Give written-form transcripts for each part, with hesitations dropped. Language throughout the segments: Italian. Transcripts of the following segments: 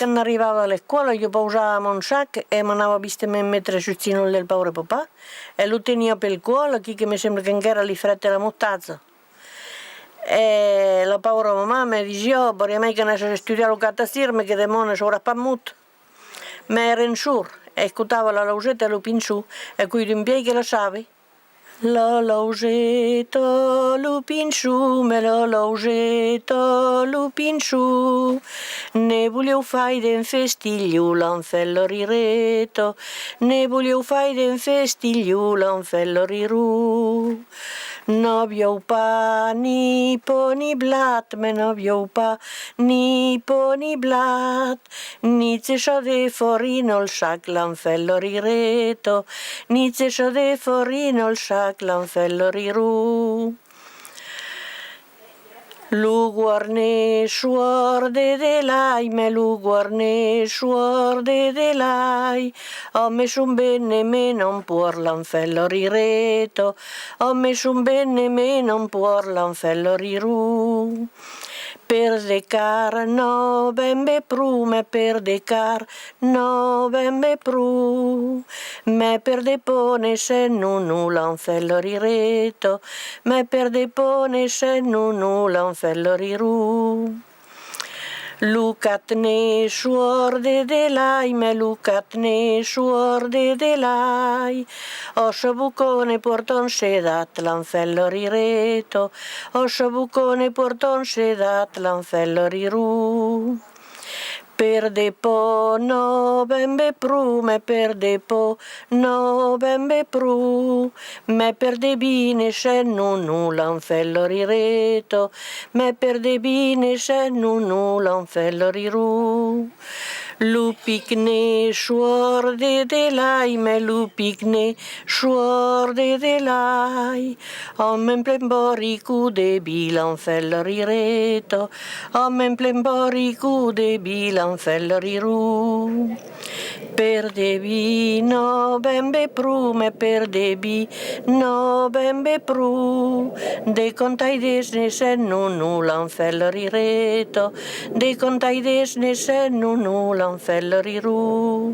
quando arrivavo alla scuola io posavo un sacco e mandavo a mettere sul seno del povero papà e lo tenivo per il cuore, che mi sembra che ancora li frette la mottazza. E la povera mamma mi diceva, oh, per me che non si studiare il cattastirme che demone sono per molto. Ma era in sur, e ascoltava la lausetta e lo pinzù, e qui in piedi la savi. La lausetta, lupin su, me la lausetta, lupin su. Ne volevo fare d'un festiglio, l'anfello rireto. Ne volevo fare d'un festiglio, l'anfello riru. No viu pa ni po ni blat, me no viu pa ni po ni blat. Ni se de forino il sac, l'anfello rireto. Ni se de forino il sac, l'anfello riru. Lu guarne suorde de lai, me lu guarne suorde de lai. Ho messo un bene me non puor l'anfello rireto. Ho messo un bene me non puor l'anfello riru. Per decar no bembe pru, me per decar no bembe pru. Me per depone se nu l'anfello rireto. Me per depone se nu l'anfello riru. Lucatne suorde de lai, me lucatne suorde de lai. Osso bucone porton sedat, l'anfello rireto. Osso bucone porton sedat, l'anfello riru. Per depo no bembe pru, me per depo no bembe pru. Me per debine se nu l'anfello rireto. Me per debine se nu l'anfello riru. Lupicne suorde de lai, me lupicne suorde de lai. Ommen plemboricu de l'anfello rireto. Ommen plemboricu de l'anfello riru. Per debi no bembe pru, me per debi no bembe pru. De contai desne se nu l'anfello rireto. De contai desne se nu l'anfello riru.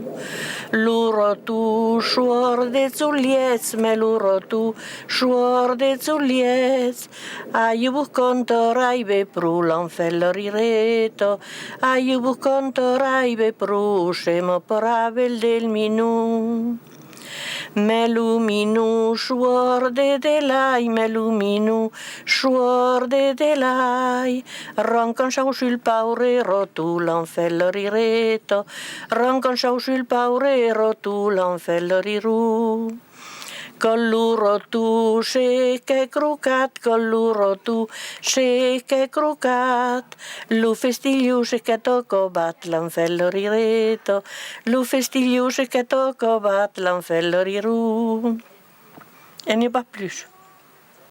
Luro tu suorde zuliez, me luro tu suorde zuliez. Aiubu conto raibe pru l'anfello rireto. Aiubu conto raibe pru, scemo poravel del minu. Me luminu suorde de lai, me luminu suorde de lai. Roncon sau sul paurero tu l'anfello rireto. Roncon sau sul paurero tu l'anfello riru. Colluro tu se che crucat, colluro tu se che crucat. Lu festigliu se che tocco bat, l'anfello rireto. Lu festigliu se che tocco bat, l'anfello riru. E ne pas plus.